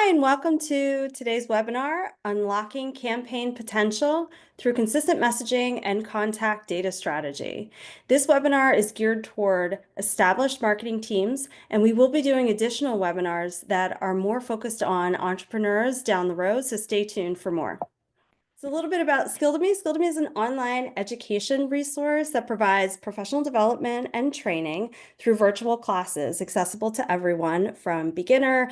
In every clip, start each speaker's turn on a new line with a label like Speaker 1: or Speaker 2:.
Speaker 1: Hi, and welcome to today's webinar, Unlocking Campaign Potential Through Consistent Messaging and Contact Data Strategy. This webinar is geared toward established marketing teams, and we will be doing additional webinars that are more focused on entrepreneurs down the road, so stay tuned for more. So a little bit about Skilldemy. Skilldemy is an online education resource that provides professional development and training through virtual classes accessible to everyone from beginner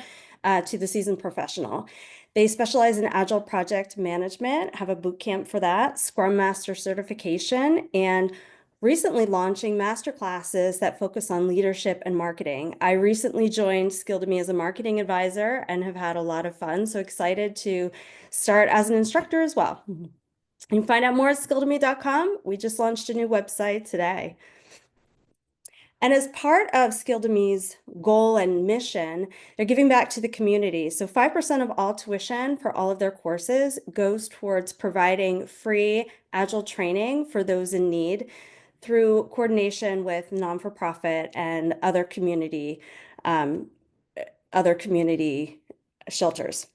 Speaker 1: to the seasoned professional. They specialize in agile project management, have a boot camp for that, Scrum Master certification, and recently launching masterclasses that focus on leadership and marketing. I recently joined Skilldemy as a marketing advisor and have had a lot of fun, so excited to start as an instructor as well. You can find out more at skilldemy.com. We just launched a new website today. And as part of Skilldemy's goal and mission, they're giving back to the community. So 5% of all tuition for all of their courses goes towards providing free Agile training for those in need through coordination with non-for-profit and other community shelters.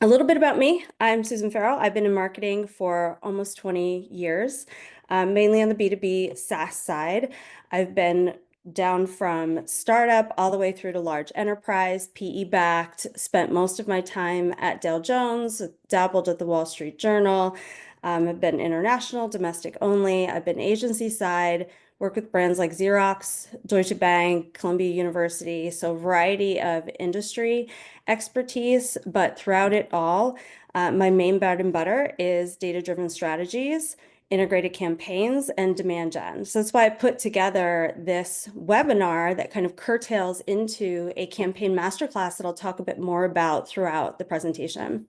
Speaker 1: A little bit about me. I'm Susan Farrell. I've been in marketing for almost 20 years, mainly on the B2B SaaS side. I've been down from startup all the way through to large enterprise, PE-backed, spent most of my time at Dow Jones, dabbled at the Wall Street Journal. I've been international, domestic only. I've been agency side, worked with brands like Xerox, Deutsche Bank, Columbia University, so a variety of industry expertise, but throughout it all, my main bread and butter is data-driven strategies, integrated campaigns, and demand gen. So that's why I put together this webinar that kind of curtails into a campaign masterclass that I'll talk a bit more about throughout the presentation.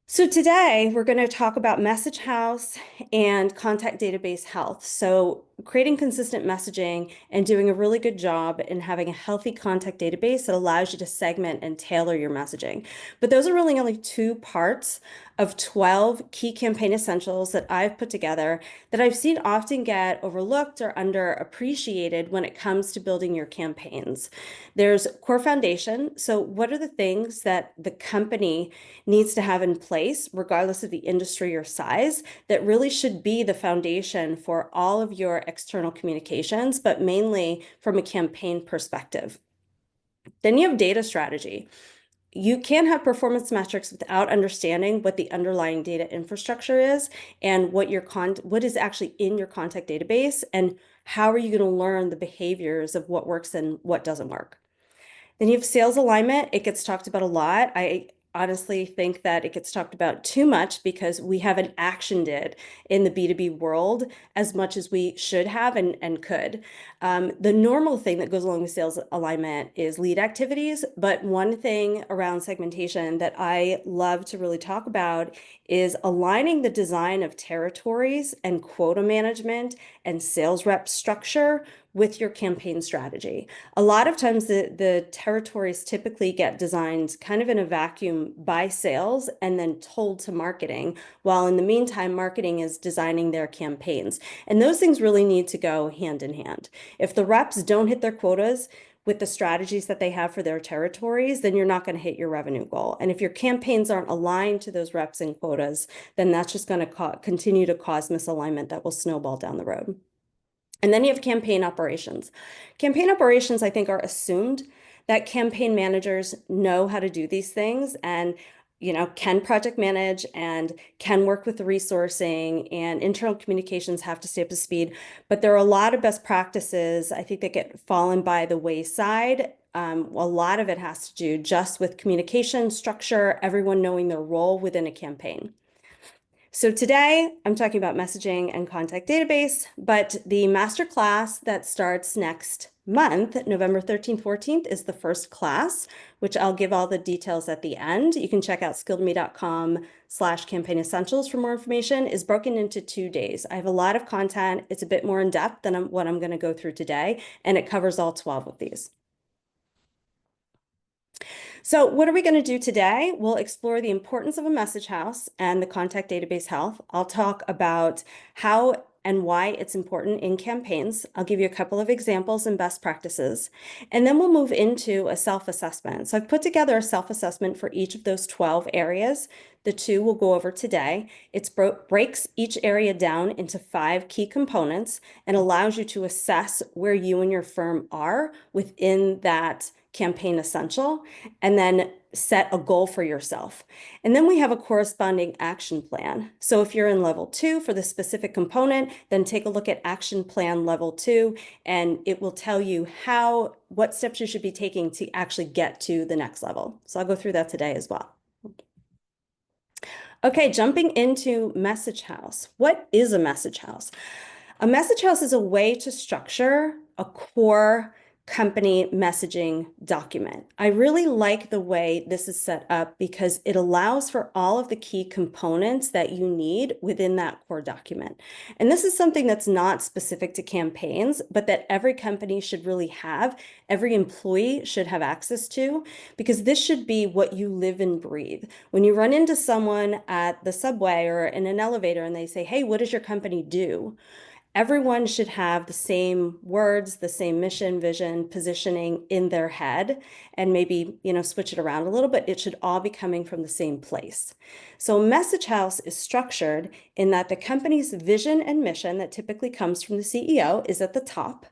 Speaker 1: So today we're going to talk about message house and contact database health. So creating consistent messaging and doing a really good job in having a healthy contact database that allows you to segment and tailor your messaging. But those are really only two parts of 12 key campaign essentials that I've put together that I've seen often get overlooked or underappreciated when it comes to building your campaigns. There's core foundation. So what are the things that the company needs to have in place, regardless of the industry or size, that really should be the foundation for all of your external communications, but mainly from a campaign perspective. Then you have data strategy. You can't have performance metrics without understanding what the underlying data infrastructure is and what is actually in your contact database, and how are you going to learn the behaviors of what works and what doesn't work. Then you have sales alignment. It gets talked about a lot. I honestly think that it gets talked about too much because we haven't actioned it in the B2B world as much as we should have and could. The normal thing that goes along with sales alignment is lead activities, but one thing around segmentation that I love to really talk about is aligning the design of territories and quota management and sales rep structure with your campaign strategy. A lot of times the territories typically get designed kind of in a vacuum by sales and then told to marketing, while in the meantime, marketing is designing their campaigns. And those things really need to go hand in hand. If the reps don't hit their quotas with the strategies that they have for their territories, then you're not going to hit your revenue goal. And if your campaigns aren't aligned to those reps and quotas, then that's just going to continue to cause misalignment that will snowball down the road. And then you have campaign operations. Campaign operations, I think, are assumed that campaign managers know how to do these things and can project manage and can work with the resourcing, and internal communications have to stay up to speed. But there are a lot of best practices, I think, that get fallen by the wayside. A lot of it has to do just with communication structure, everyone knowing their role within a campaign. So today I'm talking about messaging and contact database, but the masterclass that starts next month, November 13th, 14th, is the first class, which I'll give all the details at the end. You can check out skilledme.com/campaign essentials for more information. Is broken into 2 days. I have a lot of content. It's a bit more in depth than what I'm going to go through today, and it covers all 12 of these. So what are we going to do today? We'll explore the importance of a message house and the contact database health. I'll talk about how and why it's important in campaigns. I'll give you a couple of examples and best practices, and then we'll move into a self-assessment. So I've put together a self-assessment for each of those 12 areas. The two we'll go over today. It breaks each area down into 5 key components and allows you to assess where you and your firm are within that campaign essential, and then set a goal for yourself. And then we have a corresponding action plan. So if you're in level 2 for the specific component, then take a look at action plan level 2, and it will tell you what steps you should be taking to actually get to the next level. So I'll go through that today as well. Okay, jumping into Message House. What is a Message House? A Message House is a way to structure a core company messaging document. I really like the way this is set up because it allows for all of the key components that you need within that core document. And this is something that's not specific to campaigns, but that every company should really have, every employee should have access to, because this should be what you live and breathe. When you run into someone at the subway or in an elevator and they say, "Hey, what does your company do?" Everyone should have the same words, the same mission, vision, positioning in their head, and maybe, switch it around a little bit. It should all be coming from the same place. So Message House is structured in that the company's vision and mission that typically comes from the CEO is at the top.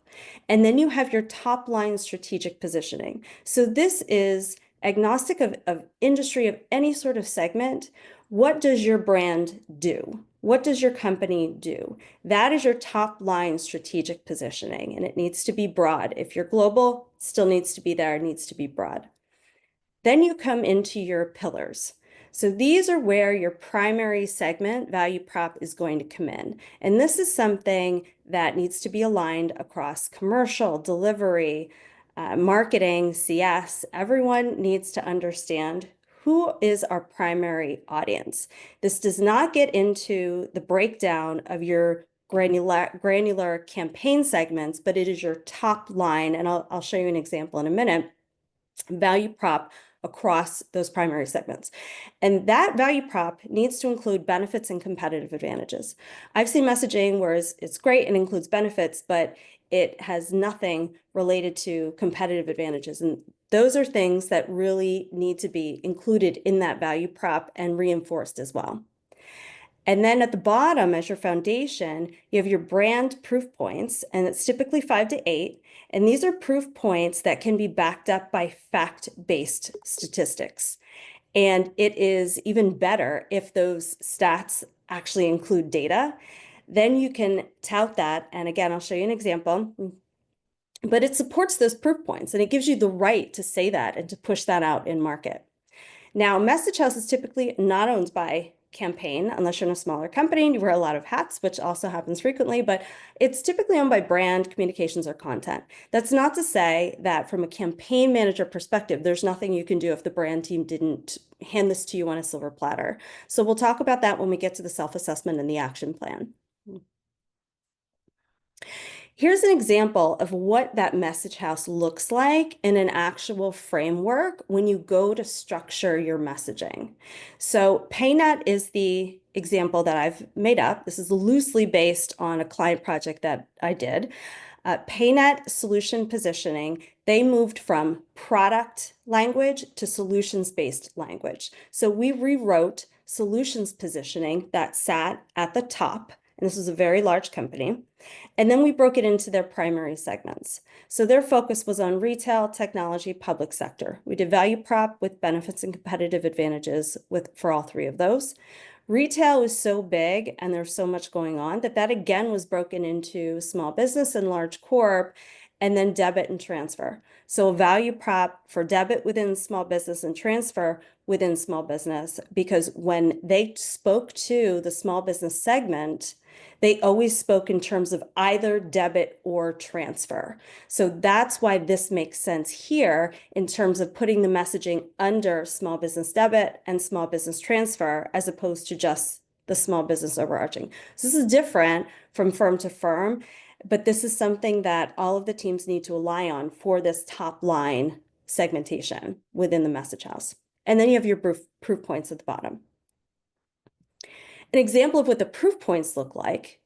Speaker 1: And then you have your top line strategic positioning. So this is agnostic of industry, of any sort of segment. What does your brand do? What does your company do? That is your top line strategic positioning, and it needs to be broad. If you're global, it still needs to be there, it needs to be broad. Then you come into your pillars. So these are where your primary segment value prop is going to come in. And this is something that needs to be aligned across commercial, delivery, marketing, CS. Everyone needs to understand who is our primary audience. This does not get into the breakdown of your granular campaign segments, but it is your top line, and I'll show you an example in a minute, value prop across those primary segments. And that value prop needs to include benefits and competitive advantages. I've seen messaging where it's great and includes benefits, but it has nothing related to competitive advantages. And those are things that really need to be included in that value prop and reinforced as well. And then at the bottom, as your foundation, you have your brand proof points, and it's typically 5 to 8. And these are proof points that can be backed up by fact-based statistics. And it is even better if those stats actually include data. Then you can tout that. And again, I'll show you an example. But it supports those proof points, and it gives you the right to say that and to push that out in market. Now, Message House is typically not owned by campaign unless you're in a smaller company and you wear a lot of hats, which also happens frequently, but it's typically owned by brand, communications, or content. That's not to say that from a campaign manager perspective, there's nothing you can do if the brand team didn't hand this to you on a silver platter. So we'll talk about that when we get to the self-assessment and the action plan. Here's an example of what that Message House looks like in an actual framework when you go to structure your messaging. So PayNet is the example that I've made up. This is loosely based on a client project that I did. PayNet solution positioning, they moved from product language to solutions-based language. So we rewrote solutions positioning that sat at the top, and this was a very large company. And then we broke it into their primary segments. So their focus was on retail, technology, public sector. We did value prop with benefits and competitive advantages for all 3 of those. Retail is so big and there's so much going on that again was broken into small business and large corp, and then debit and transfer. So a value prop for debit within small business and transfer within small business, because when they spoke to the small business segment, they always spoke in terms of either debit or transfer. So that's why this makes sense here in terms of putting the messaging under small business debit and small business transfer, as opposed to just the small business overarching. So this is different from firm to firm, but this is something that all of the teams need to rely on for this top line segmentation within the Message House. And then you have your proof points at the bottom. An example of what the proof points look like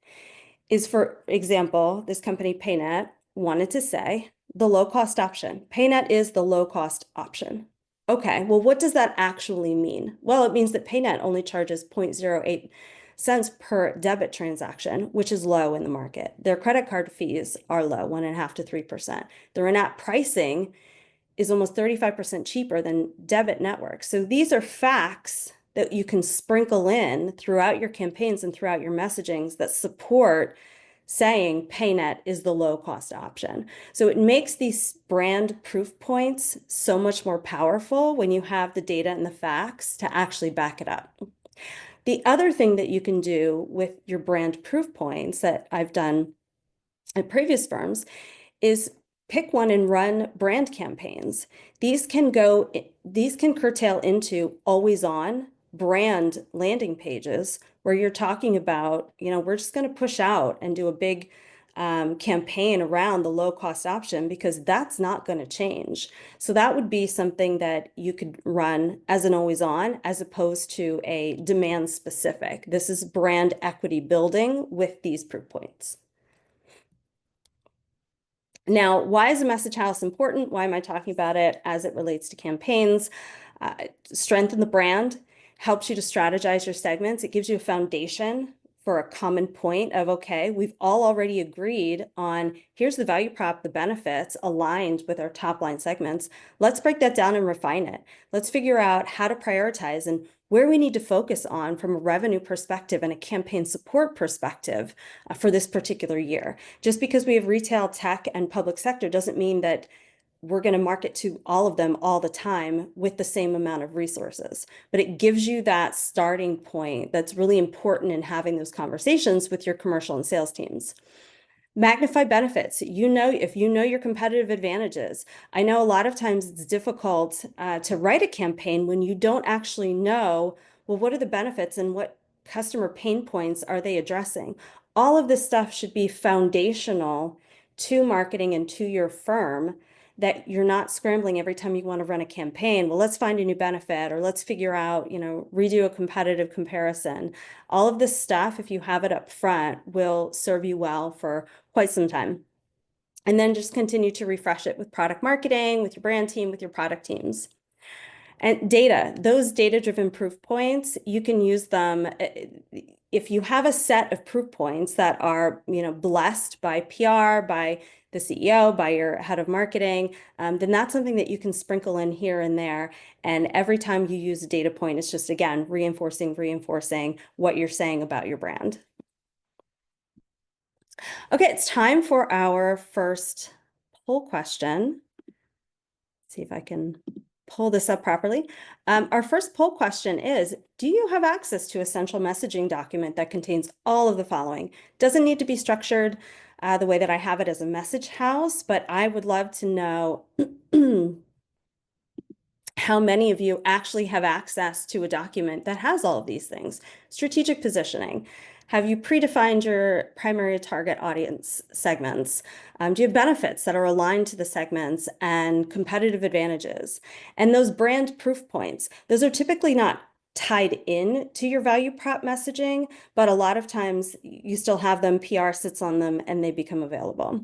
Speaker 1: is, for example, this company PayNet wanted to say the low cost option. PayNet is the low cost option. Okay, well, what does that actually mean? Well, it means that PayNet only charges 0.08 cents per debit transaction, which is low in the market. Their credit card fees are low, 1.5 to 3%. Their in-app pricing is almost 35% cheaper than debit networks. So these are facts that you can sprinkle in throughout your campaigns and throughout your messagings that support saying PayNet is the low cost option. So it makes these brand proof points so much more powerful when you have the data and the facts to actually back it up. The other thing that you can do with your brand proof points that I've done at previous firms is pick one and run brand campaigns. These can curtail into always on brand landing pages where you're talking about, we're just going to push out and do a big campaign around the low cost option because that's not going to change. So that would be something that you could run as an always on as opposed to a demand specific. This is brand equity building with these proof points. Now, why is a message house important? Why am I talking about it as it relates to campaigns? Strengthen the brand, helps you to strategize your segments. It gives you a foundation for a common point of, okay, we've all already agreed on here's the value prop, the benefits aligned with our top line segments. Let's break that down and refine it. Let's figure out how to prioritize and where we need to focus on from a revenue perspective and a campaign support perspective for this particular year. Just because we have retail, tech, and public sector doesn't mean that we're going to market to all of them all the time with the same amount of resources. But it gives you that starting point that's really important in having those conversations with your commercial and sales teams. Magnify benefits. If you know your competitive advantages. I know a lot of times it's difficult to write a campaign when you don't actually know, well, what are the benefits and what customer pain points are they addressing? All of this stuff should be foundational to marketing and to your firm, that you're not scrambling every time you want to run a campaign. Well, let's find a new benefit, or let's figure out, redo a competitive comparison. All of this stuff, if you have it up front, will serve you well for quite some time. And then just continue to refresh it with product marketing, with your brand team, with your product teams. And data, those data-driven proof points, you can use them if you have a set of proof points that are, blessed by PR, by the CEO, by your head of marketing, then that's something that you can sprinkle in here and there. And every time you use a data point, it's just, again, reinforcing what you're saying about your brand. Okay, it's time for our first poll question. Let's see if I can pull this up properly. Our first poll question is, do you have access to a central messaging document that contains all of the following? Doesn't need to be structured the way that I have it as a message house, but I would love to know how many of you actually have access to a document that has all of these things. Strategic positioning. Have you predefined your primary target audience segments? Do you have benefits that are aligned to the segments and competitive advantages? And those brand proof points, those are typically not tied in to your value prop messaging, but a lot of times you still have them, PR sits on them, and they become available.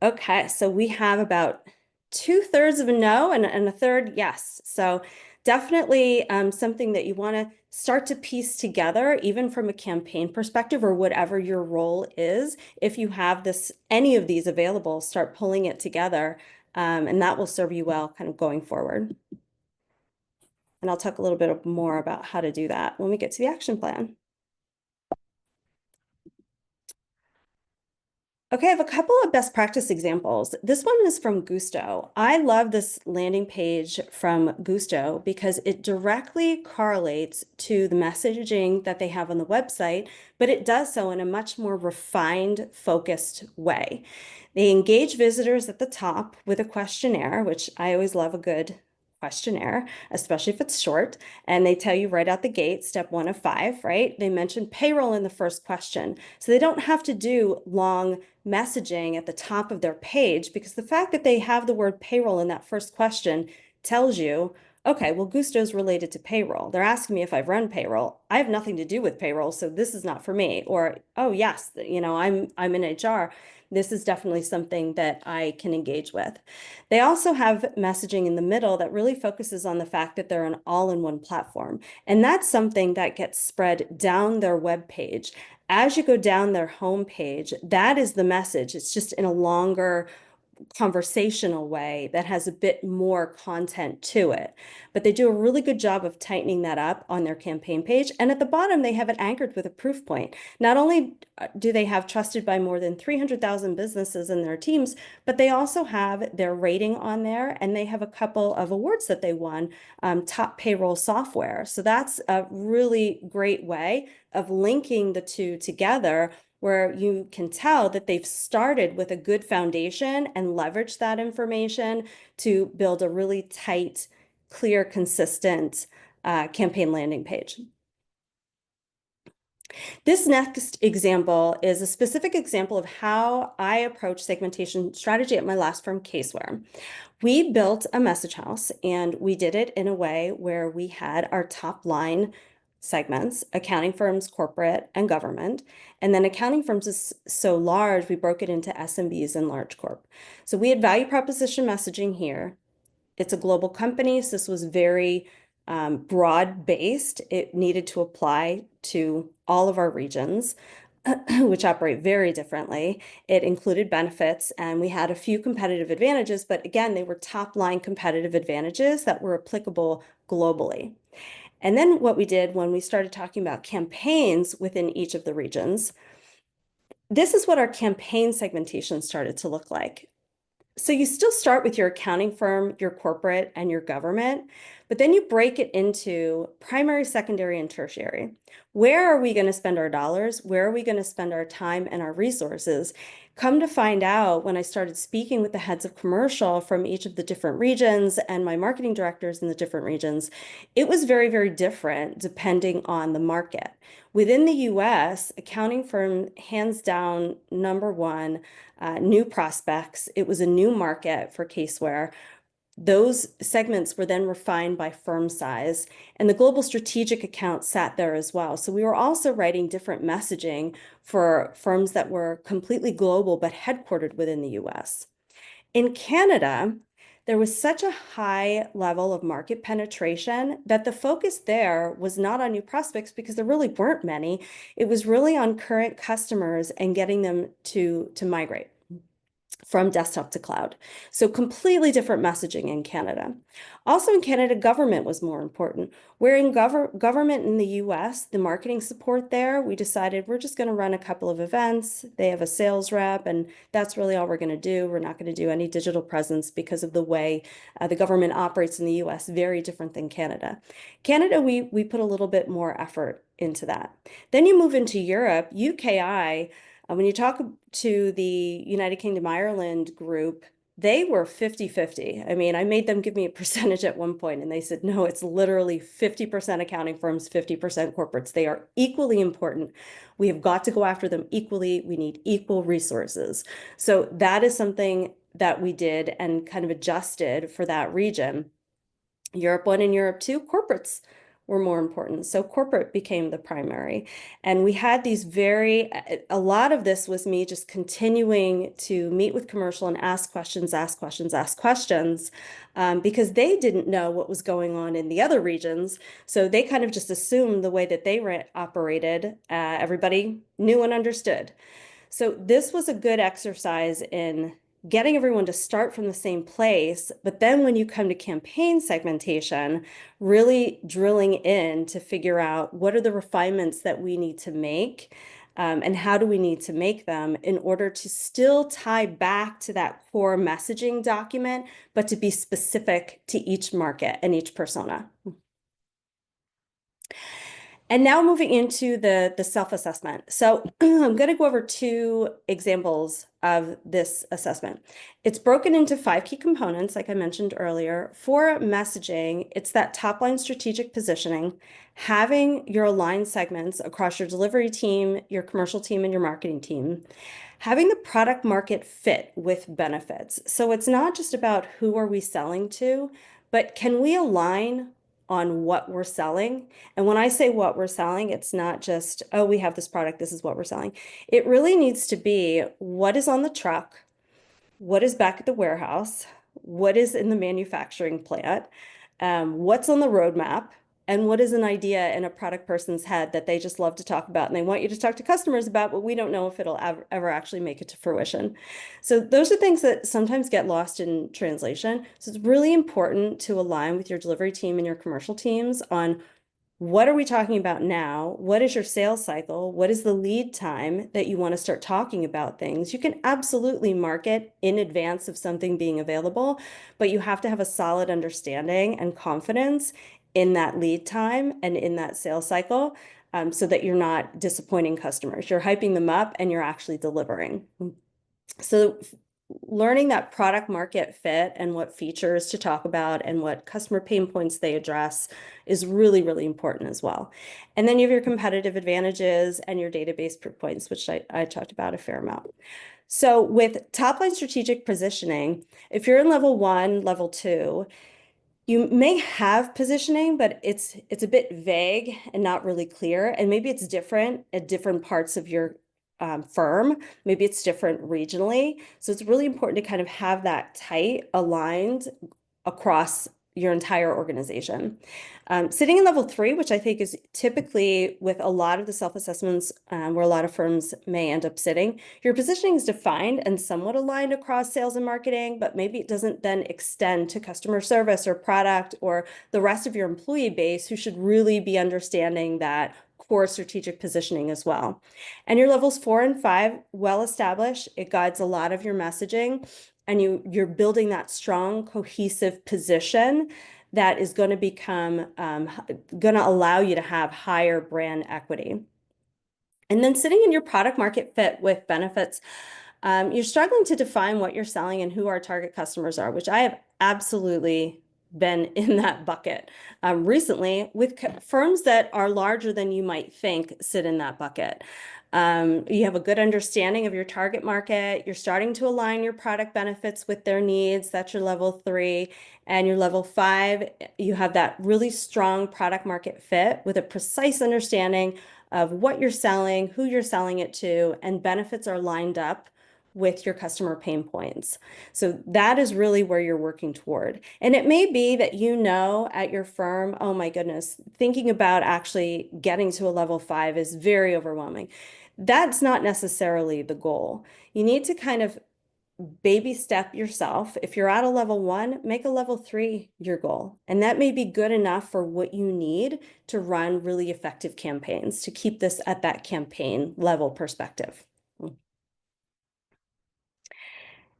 Speaker 1: Okay, so we have about 2/3 of a no and a third yes. So definitely something that you want to start to piece together, even from a campaign perspective or whatever your role is. If you have any of these available, start pulling it together, and that will serve you well kind of going forward. And I'll talk a little bit more about how to do that when we get to the action plan. Okay, I have a couple of best practice examples. This one is from Gusto. I love this landing page from Gusto because it directly correlates to the messaging that they have on the website, but it does so in a much more refined, focused way. They engage visitors at the top with a questionnaire, which I always love a good questionnaire, especially if it's short, and they tell you right out the gate, step 1 of 5, right? They mention payroll in the first question. So they don't have to do long messaging at the top of their page, because the fact that they have the word payroll in that first question tells you, Okay, well, Gusto's related to payroll. They're asking me if I've run payroll. I have nothing to do with payroll, so this is not for me. Or, oh yes, I'm in HR. This is definitely something that I can engage with. They also have messaging in the middle that really focuses on the fact that they're an all-in-one platform. And that's something that gets spread down their web page. As you go down their home page, that is the message. It's just in a longer conversational way that has a bit more content to it. But they do a really good job of tightening that up on their campaign page. And at the bottom, they have it anchored with a proof point. Not only do they have trusted by more than 300,000 businesses in their teams, but they also have their rating on there, and they have a couple of awards that they won, top payroll software. So that's a really great way of linking the two together, where you can tell that they've started with a good foundation and leveraged that information to build a really tight, clear, consistent campaign landing page. This next example is a specific example of how I approach segmentation strategy at my last firm, Caseware. We built a message house, and we did it in a way where we had our top line segments: accounting firms, corporate, and government. And then accounting firms is so large, we broke it into SMBs and large corp. So we had value proposition messaging here. It's a global company, so this was very broad-based. It needed to apply to all of our regions, which operate very differently. It included benefits, and we had a few competitive advantages, but again, they were top-line competitive advantages that were applicable globally. And then what we did when we started talking about campaigns within each of the regions, this is what our campaign segmentation started to look like. So you still start with your accounting firm, your corporate, and your government, but then you break it into primary, secondary, and tertiary. Where are we going to spend our dollars? Where are we going to spend our time and our resources? Come to find out, when I started speaking with the heads of commercial from each of the different regions and my marketing directors in the different regions, it was very, very different depending on the market. Within the US, accounting firm, hands down, number one, new prospects. It was a new market for Caseware. Those segments were then refined by firm size, and the global strategic account sat there as well. So we were also writing different messaging for firms that were completely global but headquartered within the US. In Canada, there was such a high level of market penetration that the focus there was not on new prospects, because there really weren't many. It was really on current customers and getting them to migrate from desktop to cloud. So completely different messaging in Canada. Also in Canada, government was more important. Where in government in the US, the marketing support there, we decided we're just going to run a couple of events. They have a sales rep, and that's really all we're going to do. We're not going to do any digital presence because of the way the government operates in the US, very different than Canada. Canada, we put a little bit more effort into that. Then you move into Europe, UKI. When you talk to the United Kingdom Ireland group, they were 50-50. I mean, I made them give me a percentage at one point, and they said, no, it's literally 50% accounting firms, 50% corporates. They are equally important. We have got to go after them equally. We need equal resources. So that is something that we did and kind of adjusted for that region. Europe 1 and Europe 2, corporates were more important. So corporate became the primary. And we had these a lot of this was me just continuing to meet with commercial and ask questions, because they didn't know what was going on in the other regions. So they kind of just assumed the way that they operated, everybody knew and understood. So this was a good exercise in getting everyone to start from the same place. But then when you come to campaign segmentation, really drilling in to figure out what are the refinements that we need to make, and how do we need to make them in order to still tie back to that core messaging document, but to be specific to each market and each persona. And now moving into the self-assessment. So I'm going to go over two examples of this assessment. It's broken into 5 key components, like I mentioned earlier. For messaging, it's that top line strategic positioning, having your aligned segments across your delivery team, your commercial team, and your marketing team, having the product market fit with benefits. So it's not just about who are we selling to, but can we align on what we're selling? And when I say what we're selling, it's not just, oh, we have this product, this is what we're selling. It really needs to be what is on the truck, what is back at the warehouse, what is in the manufacturing plant, what's on the roadmap, and what is an idea in a product person's head that they just love to talk about and they want you to talk to customers about, but we don't know if it'll ever actually make it to fruition. So those are things that sometimes get lost in translation. So it's really important to align with your delivery team and your commercial teams on what are we talking about now? What is your sales cycle? What is the lead time that you want to start talking about things? You can absolutely market in advance of something being available, but you have to have a solid understanding and confidence in that lead time and in that sales cycle, so that you're not disappointing customers. You're hyping them up and you're actually delivering. So learning that product market fit and what features to talk about and what customer pain points they address is really, really important as well. And then you have your competitive advantages and your database proof points, which I talked about a fair amount. So with top line strategic positioning, if you're in level 1, level 2, you may have positioning, but it's a bit vague and not really clear. And maybe it's different at different parts of your firm. Maybe it's different regionally. So it's really important to kind of have that tight, aligned across your entire organization. Sitting in level 3, which I think is typically with a lot of the self-assessments where a lot of firms may end up sitting, your positioning is defined and somewhat aligned across sales and marketing, but maybe it doesn't then extend to customer service or product or the rest of your employee base who should really be understanding that core strategic positioning as well. And your levels 4 and 5, well established, it guides a lot of your messaging, and you're building that strong, cohesive position that is going to become going to allow you to have higher brand equity. And then sitting in your product market fit with benefits, you're struggling to define what you're selling and who our target customers are, which I have absolutely been in that bucket recently with firms that are larger than you might think sit in that bucket. You have a good understanding of your target market. You're starting to align your product benefits with their needs. That's your level 3. And your level 5, you have that really strong product market fit with a precise understanding of what you're selling, who you're selling it to, and benefits are lined up with your customer pain points. So that is really where you're working toward. And it may be that at your firm, oh my goodness, thinking about actually getting to a level 5 is very overwhelming. That's not necessarily the goal. You need to kind of baby step yourself. If you're at a level 1, make a level 3 your goal. And that may be good enough for what you need to run really effective campaigns to keep this at that campaign level perspective.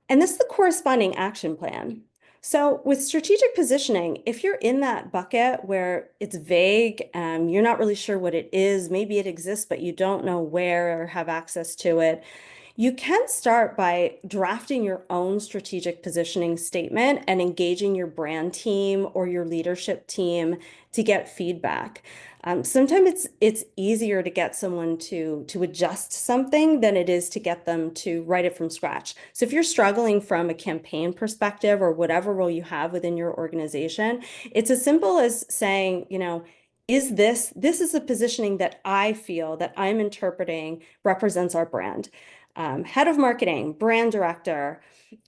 Speaker 1: And this is the corresponding action plan. So with strategic positioning, if you're in that bucket where it's vague, you're not really sure what it is, maybe it exists, but you don't know where or have access to it, you can start by drafting your own strategic positioning statement and engaging your brand team or your leadership team to get feedback. Sometimes it's easier to get someone to adjust something than it is to get them to write it from scratch. So if you're struggling from a campaign perspective or whatever role you have within your organization, it's as simple as saying, this is the positioning that I feel that I'm interpreting represents our brand. Head of marketing, brand director,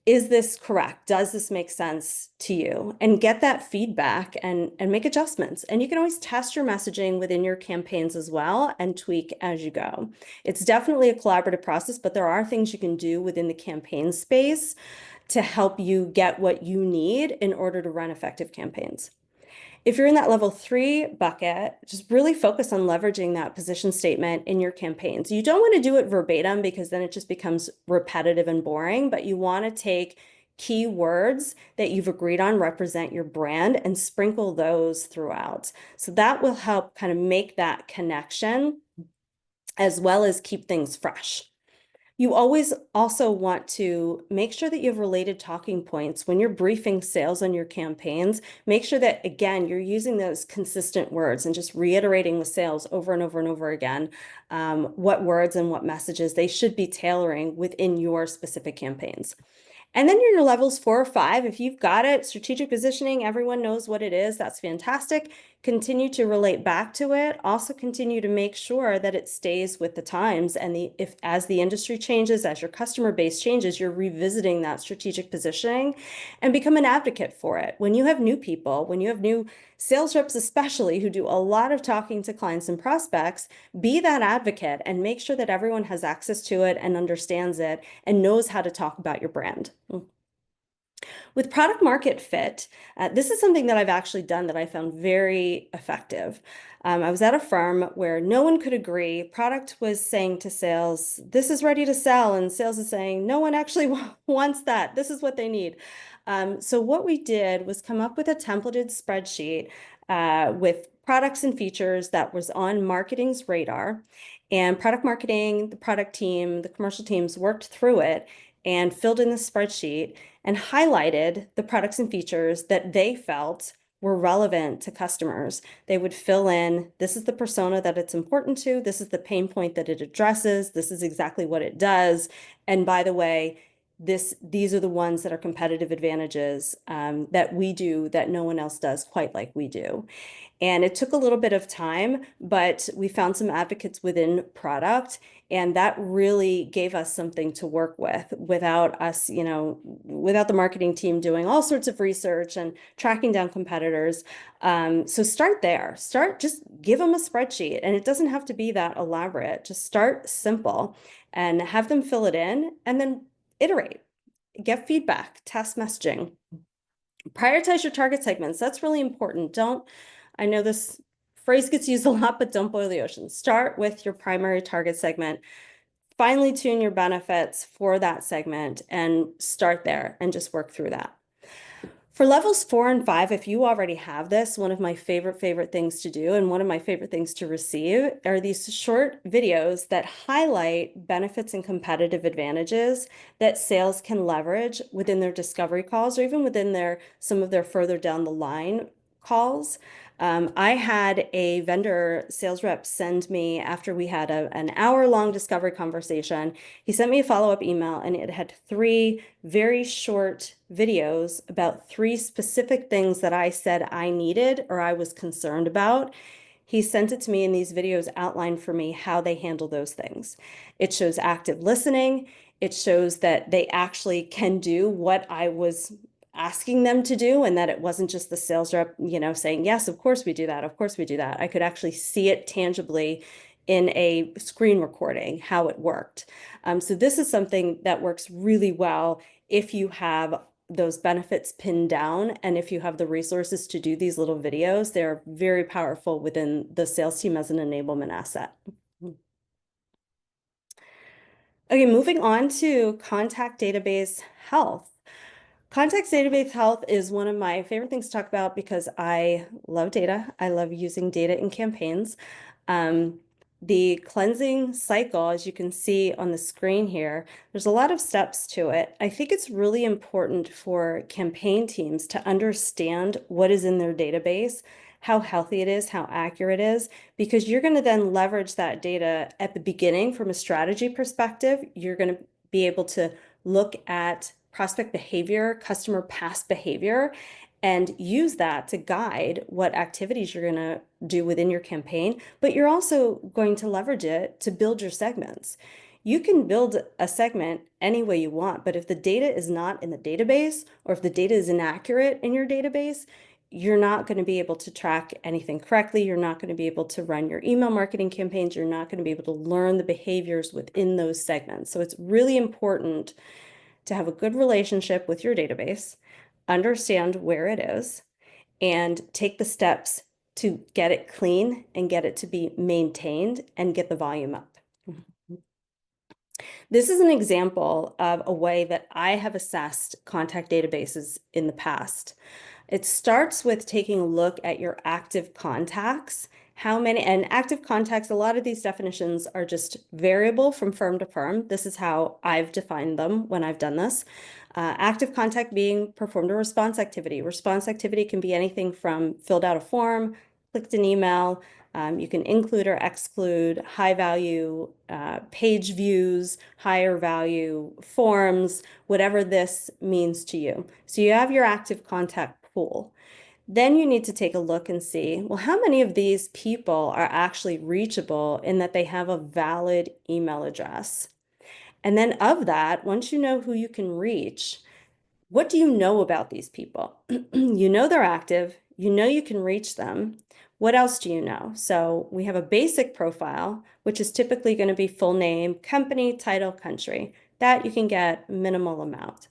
Speaker 1: is this correct? Does this make sense to you? And get that feedback and make adjustments. And you can always test your messaging within your campaigns as well and tweak as you go. It's definitely a collaborative process, but there are things you can do within the campaign space to help you get what you need in order to run effective campaigns. If you're in that level 3 bucket, just really focus on leveraging that position statement in your campaigns. You don't want to do it verbatim because then it just becomes repetitive and boring, but you want to take key words that you've agreed on represent your brand and sprinkle those throughout. So that will help kind of make that connection as well as keep things fresh. You always also want to make sure that you have related talking points when you're briefing sales on your campaigns. Make sure that, again, you're using those consistent words and just reiterating with sales over and over and over again what words and what messages they should be tailoring within your specific campaigns. And then your levels 4 or 5, if you've got it, strategic positioning, everyone knows what it is. That's fantastic. Continue to relate back to it. Also continue to make sure that it stays with the times. And if as the industry changes, as your customer base changes, you're revisiting that strategic positioning and become an advocate for it. When you have new people, when you have new sales reps, especially who do a lot of talking to clients and prospects, be that advocate and make sure that everyone has access to it and understands it and knows how to talk about your brand. With product market fit, this is something that I've actually done that I found very effective. I was at a firm where no one could agree. Product was saying to sales, this is ready to sell. And sales is saying, no one actually wants that. This is what they need. So what we did was come up with a templated spreadsheet with products and features that was on marketing's radar. And product marketing, the product team, the commercial teams worked through it and filled in the spreadsheet and highlighted the products and features that they felt were relevant to customers. They would fill in, this is the persona that it's important to, this is the pain point that it addresses, this is exactly what it does. And by the way, these are the ones that are competitive advantages that we do that no one else does quite like we do. And it took a little bit of time, but we found some advocates within product, and that really gave us something to work with without us, without the marketing team doing all sorts of research and tracking down competitors. So start there. Just give them a spreadsheet, and it doesn't have to be that elaborate. Just start simple and have them fill it in and then iterate, get feedback, test messaging. Prioritize your target segments. That's really important. I know this phrase gets used a lot, but don't boil the ocean. Start with your primary target segment. Finely tune your benefits for that segment and start there and just work through that. For levels 4 and 5, if you already have this, one of my favorite things to do and one of my favorite things to receive are these short videos that highlight benefits and competitive advantages that sales can leverage within their discovery calls or even within some of their further down the line calls. I had a vendor sales rep send me, after we had an hour-long discovery conversation, he sent me a follow-up email, and it had 3 very short videos about 3 specific things that I said I needed or I was concerned about. He sent it to me, and these videos outline for me how they handle those things. It shows active listening. It shows that they actually can do what I was asking them to do, and that it wasn't just the sales rep, saying, yes, of course we do that. Of course we do that. I could actually see it tangibly in a screen recording, how it worked. So this is something that works really well if you have those benefits pinned down and if you have the resources to do these little videos. They're very powerful within the sales team as an enablement asset. Okay, moving on to contact database health. Context database health is one of my favorite things to talk about because I love data. I love using data in campaigns. The cleansing cycle, as you can see on the screen here, there's a lot of steps to it. I think it's really important for campaign teams to understand what is in their database, how healthy it is, how accurate it is, because you're going to then leverage that data at the beginning from a strategy perspective. You're going to be able to look at prospect behavior, customer past behavior, and use that to guide what activities you're going to do within your campaign. But you're also going to leverage it to build your segments. You can build a segment any way you want, but if the data is not in the database, or if the data is inaccurate in your database, you're not going to be able to track anything correctly. You're not going to be able to run your email marketing campaigns. You're not going to be able to learn the behaviors within those segments. So it's really important to have a good relationship with your database, understand where it is, and take the steps to get it clean and get it to be maintained and get the volume up. This is an example of a way that I have assessed contact databases in the past. It starts with taking a look at your active contacts. How many, and active contacts, a lot of these definitions are just variable from firm to firm. This is how I've defined them when I've done this. Active contact being performed a response activity. Response activity can be anything from filled out a form, clicked an email, You can include or exclude high value page views, higher value forms, whatever this means to you. So you have your active contact pool. Then you need to take a look and see, well, how many of these people are actually reachable in that they have a valid email address? And then of that, once you know who you can reach, what do you know about these people? You know they're active, you know you can reach them. What else do you know? So we have a basic profile, which is typically going to be full name, company, title, country. That you can get minimal amount.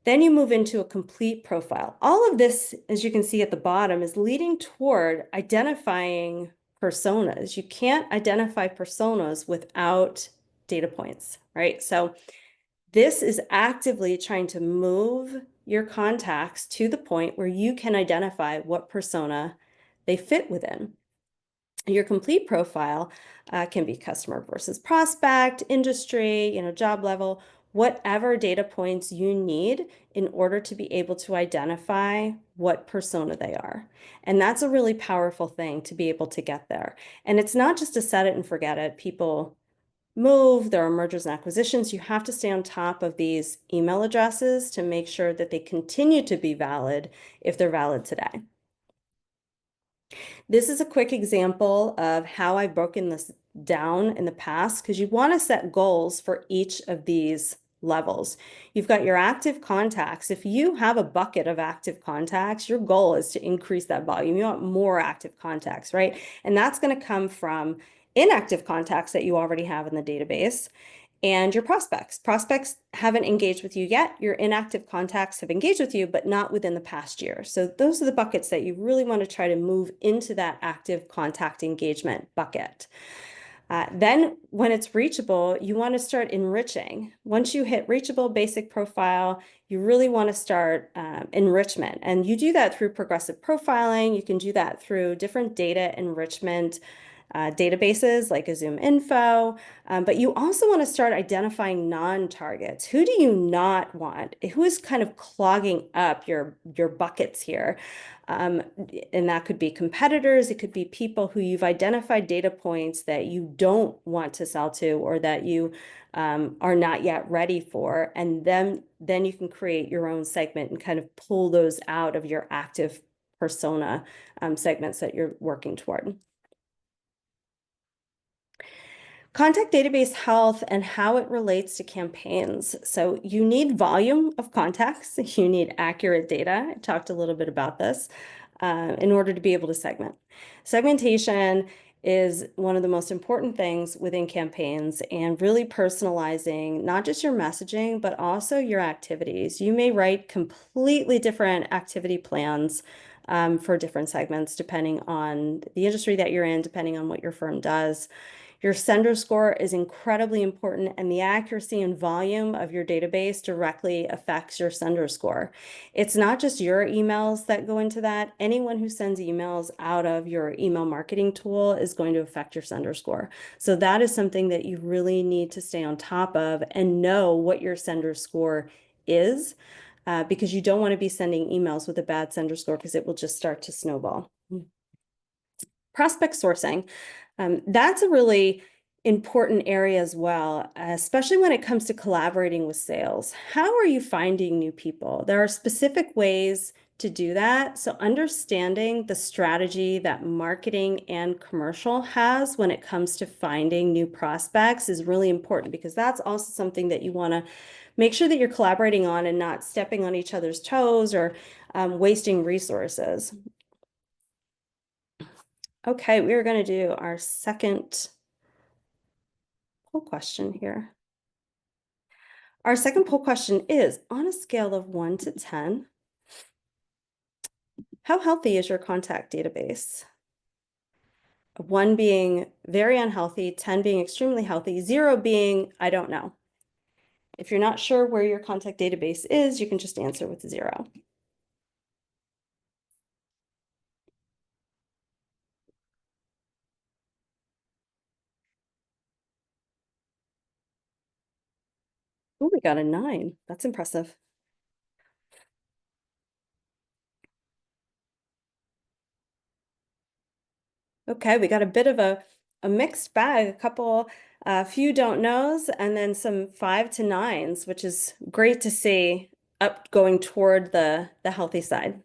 Speaker 1: Then you move into a complete profile. All of this, as you can see at the bottom, is leading toward identifying personas. You can't identify personas without data points, right? So this is actively trying to move your contacts to the point where you can identify what persona they fit within. Your complete profile can be customer versus prospect, industry, job level, whatever data points you need in order to be able to identify what persona they are. And that's a really powerful thing to be able to get there. And it's not just to set it and forget it. People move, there are mergers and acquisitions. You have to stay on top of these email addresses to make sure that they continue to be valid if they're valid today. This is a quick example of how I've broken this down in the past, because you want to set goals for each of these levels. You've got your active contacts. If you have a bucket of active contacts, your goal is to increase that volume. You want more active contacts, right? And that's going to come from inactive contacts that you already have in the database and your prospects. Prospects haven't engaged with you yet. Your inactive contacts have engaged with you, but not within the past year. So those are the buckets that you really want to try to move into that active contact engagement bucket. Then when it's reachable, you want to start enriching. Once you hit reachable basic profile, you really want to start enrichment. And you do that through progressive profiling. You can do that through different data enrichment databases like a ZoomInfo, but you also want to start identifying non-targets. Who do you not want? Who is kind of clogging up your buckets here? And that could be competitors. It could be people who you've identified data points that you don't want to sell to or that you are not yet ready for. And then you can create your own segment and kind of pull those out of your active persona segments that you're working toward. Contact database health and how it relates to campaigns. So you need volume of contacts. You need accurate data. I talked a little bit about this in order to be able to segment. Segmentation is one of the most important things within campaigns and really personalizing not just your messaging, but also your activities. You may write completely different activity plans for different segments, depending on the industry that you're in, depending on what your firm does. Your sender score is incredibly important, and the accuracy and volume of your database directly affects your sender score. It's not just your emails that go into that. Anyone who sends emails out of your email marketing tool is going to affect your sender score. So that is something that you really need to stay on top of and know what your sender score is, because you don't want to be sending emails with a bad sender score because it will just start to snowball. Prospect sourcing. That's a really important area as well, especially when it comes to collaborating with sales. How are you finding new people? There are specific ways to do that. So understanding the strategy that marketing and commercial has when it comes to finding new prospects is really important, because that's also something that you want to make sure that you're collaborating on and not stepping on each other's toes or wasting resources. Okay, we are going to do our second poll question here. Our second poll question is, on a scale of 1 to 10, how healthy is your contact database? 1 being very unhealthy, 10 being extremely healthy, 0 being, I don't know. If you're not sure where your contact database is, you can just answer with 0. Oh, we got a 9. That's impressive. Okay, we got a bit of a mixed bag, a couple, few don't knows, and then some 5 to 9s, which is great to see up going toward the healthy side.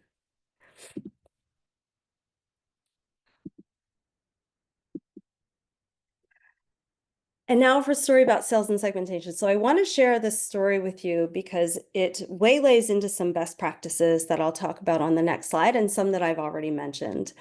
Speaker 1: And now for a story about sales and segmentation. So I want to share this story with you because it waylays into some best practices that I'll talk about on the next slide and some that I've already mentioned.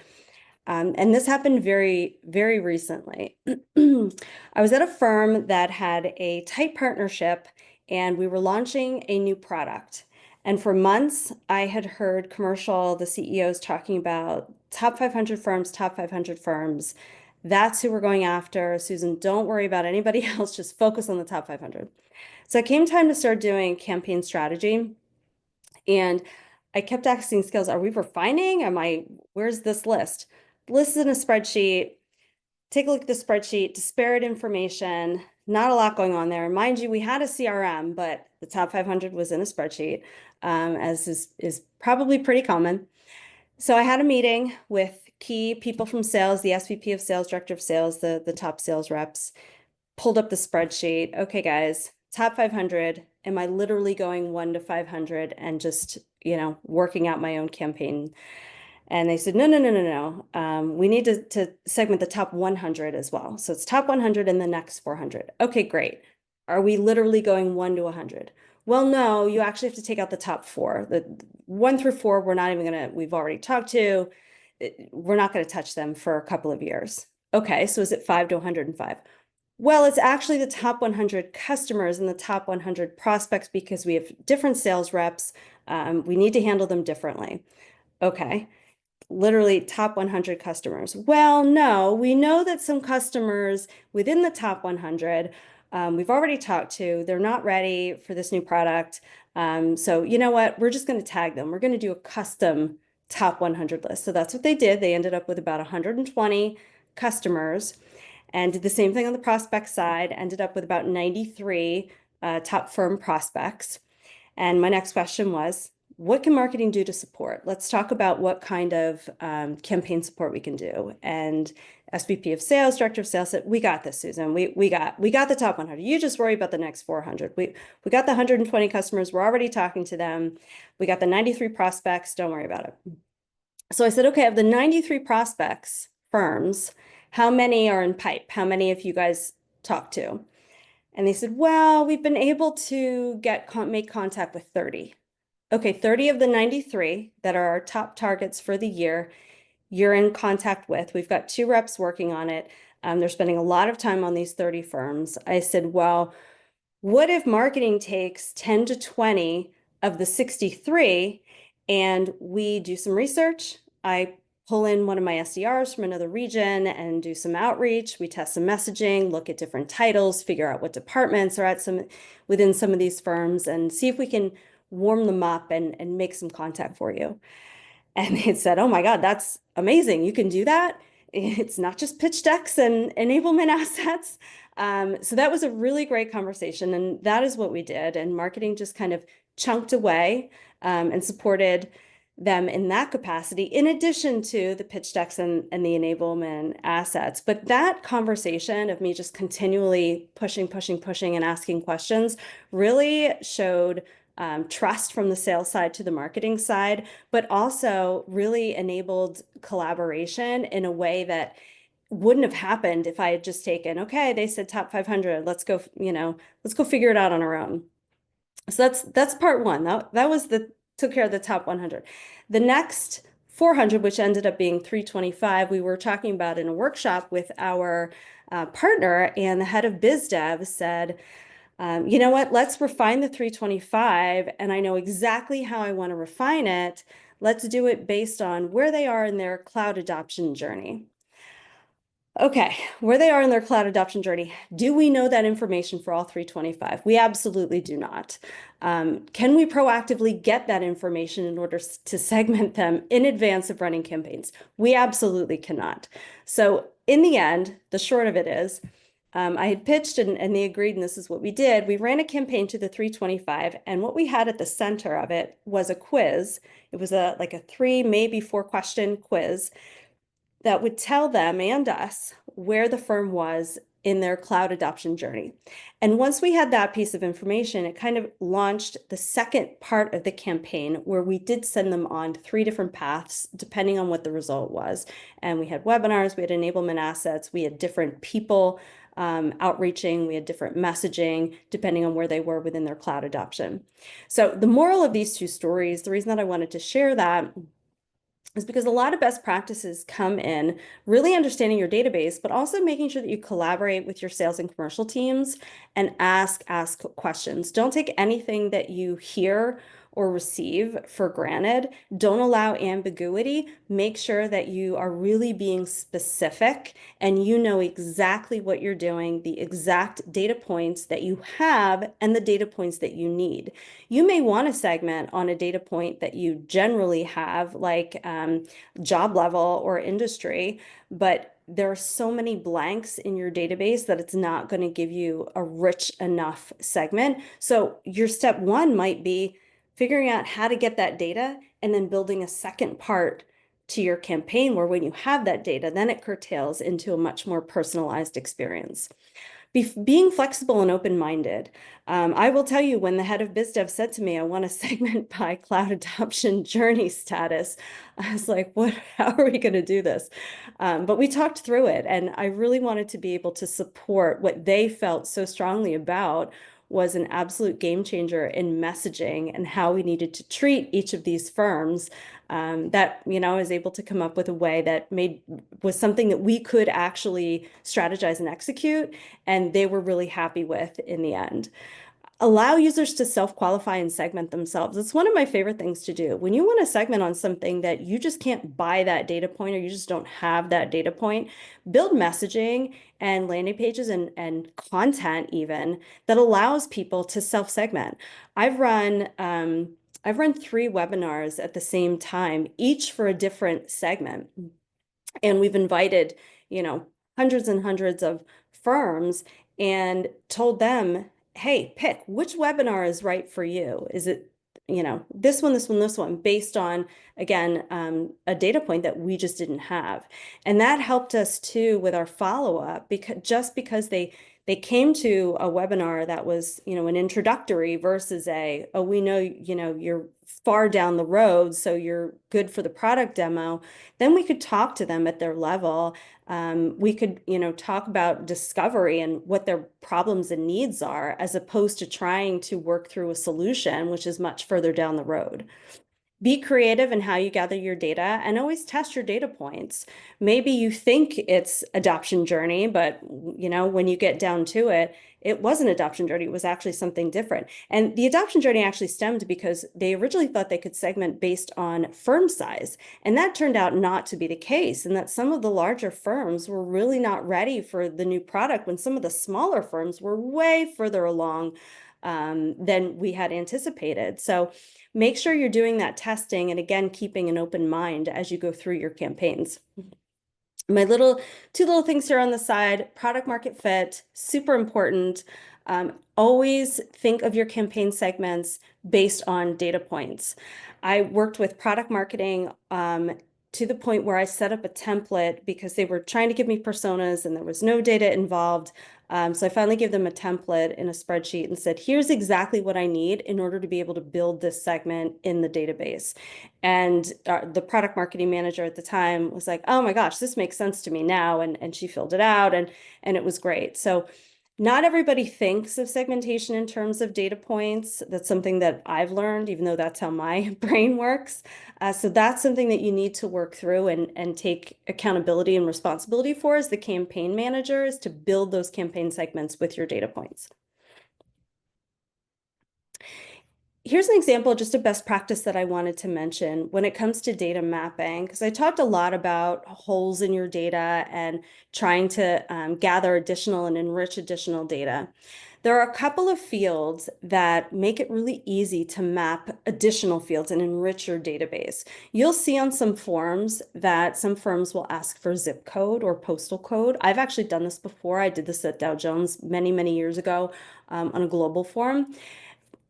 Speaker 1: And this happened very, very recently. I was at a firm that had a tight partnership and we were launching a new product. And for months, I had heard the CEOs talking about top 500 firms, top 500 firms. That's who we're going after. Susan, don't worry about anybody else, just focus on the top 500. So it came time to start doing campaign strategy. And I kept asking skills, are we refining? Where's this list? The list is in a spreadsheet. Take a look at the spreadsheet, disparate information, not a lot going on there. Mind you, we had a CRM, but the top 500 was in a spreadsheet, as is probably pretty common. So I had a meeting with key people from sales, the SVP of sales, director of sales, the top sales reps, pulled up the spreadsheet. Okay, guys, top 500. Am I literally going 1 to 500 and just, working out my own campaign? And they said, no, no, no, no, no. We need to segment the top 100 as well. So it's top 100 and the next 400. Okay, great. Are we literally going 1 to 100? Well, no, you actually have to take out the top four. The 1 through 4, we've already talked to. We're not going to touch them for a couple of years. Okay, so is it 5 to 105? Well, it's actually the top 100 customers and the top 100 prospects because we have different sales reps. We need to handle them differently. Okay, literally top 100 customers. Well, no, we know that some customers within the top 100, we've already talked to, they're not ready for this new product. So you know what? We're just going to tag them. We're going to do a custom top 100 list. So that's what they did. They ended up with about 120 customers and did the same thing on the prospect side, ended up with about 93 top firm prospects. And my next question was, what can marketing do to support? Let's talk about what kind of campaign support we can do. And SVP of sales, director of sales said, we got this, Susan. We got the top 100. You just worry about the next 400. We got the 120 customers. We're already talking to them. We got the 93 prospects. Don't worry about it. So I said, okay, of the 93 prospects, firms, how many are in pipe? How many have you guys talked to? And they said, well, we've been able to make contact with 30. Okay, 30 of the 93 that are our top targets for the year, you're in contact with. We've got 2 reps working on it. They're spending a lot of time on these 30 firms. I said, well, what if marketing takes 10 to 20 of the 63 and we do some research? I pull in one of my SDRs from another region and do some outreach. We test some messaging, look at different titles, figure out what departments are within some of these firms and see if we can warm them up and make some contact for you. And they said, oh my God, that's amazing. You can do that. It's not just pitch decks and enablement assets. So that was a really great conversation. And that is what we did. And marketing just kind of chunked away and supported them in that capacity, in addition to the pitch decks and the enablement assets. But that conversation of me just continually pushing and asking questions really showed trust from the sales side to the marketing side, but also really enabled collaboration in a way that wouldn't have happened if I had just taken, okay, they said top 500, let's go figure it out on our own. So that's part one. That was took care of the top 100. The next 400, which ended up being 325, we were talking about in a workshop with our partner, and the head of biz dev said, you know what, let's refine the 325, and I know exactly how I want to refine it. Let's do it based on where they are in their cloud adoption journey. Okay, where they are in their cloud adoption journey. Do we know that information for all 325? We absolutely do not. Can we proactively get that information in order to segment them in advance of running campaigns? We absolutely cannot. So in the end, the short of it is, I had pitched and they agreed, and this is what we did. We ran a campaign to the 325, and what we had at the center of it was a quiz. It was like a 3, maybe 4 question quiz. that would tell them and us where the firm was in their cloud adoption journey. And once we had that piece of information, it kind of launched the second part of the campaign where we did send them on 3 different paths, depending on what the result was. And we had webinars, we had enablement assets, we had different people outreaching, we had different messaging, depending on where they were within their cloud adoption. So the moral of these 2 stories, the reason that I wanted to share that is because a lot of best practices come in really understanding your database, but also making sure that you collaborate with your sales and commercial teams and ask questions. Don't take anything that you hear or receive for granted. Don't allow ambiguity. Make sure that you are really being specific and you know exactly what you're doing, the exact data points that you have, and the data points that you need. You may want to segment on a data point that you generally have, like job level or industry, but there are so many blanks in your database that it's not going to give you a rich enough segment. So your step 1 might be figuring out how to get that data and then building a second part to your campaign where when you have that data, then it curtails into a much more personalized experience. Being flexible and open-minded. I will tell you, when the head of BizDev said to me, I want to segment by cloud adoption journey status, I was like, what, how are we going to do this? But we talked through it, and I really wanted to be able to support what they felt so strongly about was an absolute game changer in messaging and how we needed to treat each of these firms. That, I was able to come up with a way that was something that we could actually strategize and execute, and they were really happy with in the end. Allow users to self-qualify and segment themselves. It's one of my favorite things to do. When you want to segment on something that you just can't buy that data point, or you just don't have that data point, build messaging and landing pages and content even that allows people to self-segment. I've run 3 webinars at the same time, each for a different segment. And we've invited, hundreds and hundreds of firms and told them, hey, pick which webinar is right for you. Is it, this one, this one, this one, based on, again, a data point that we just didn't have. And that helped us too with our follow-up, because they came to a webinar that was, an introductory versus oh, we know, you're far down the road, so you're good for the product demo. Then we could talk to them at their level. We could, talk about discovery and what their problems and needs are, as opposed to trying to work through a solution, which is much further down the road. Be creative in how you gather your data, and always test your data points. Maybe you think it's adoption journey, but when you get down to it, it wasn't adoption journey. It was actually something different. And the adoption journey actually stemmed because they originally thought they could segment based on firm size. And that turned out not to be the case, and that some of the larger firms were really not ready for the new product, when some of the smaller firms were way further along than we had anticipated. So make sure you're doing that testing, and again, keeping an open mind as you go through your campaigns. My 2 little things here on the side: product market fit, super important. Always think of your campaign segments based on data points. I worked with product marketing to the point where I set up a template because they were trying to give me personas and there was no data involved. So I finally gave them a template in a spreadsheet and said, here's exactly what I need in order to be able to build this segment in the database. And the product marketing manager at the time was like, oh my gosh, this makes sense to me now. And she filled it out, and it was great. So not everybody thinks of segmentation in terms of data points. That's something that I've learned, even though that's how my brain works. So that's something that you need to work through and take accountability and responsibility for as the campaign manager, is to build those campaign segments with your data points. Here's an example, just a best practice that I wanted to mention when it comes to data mapping, because I talked a lot about holes in your data and trying to gather additional and enrich additional data. There are a couple of fields that make it really easy to map additional fields and enrich your database. You'll see on some forms that some firms will ask for zip code or postal code. I've actually done this before. I did this at Dow Jones many, many years ago on a global form.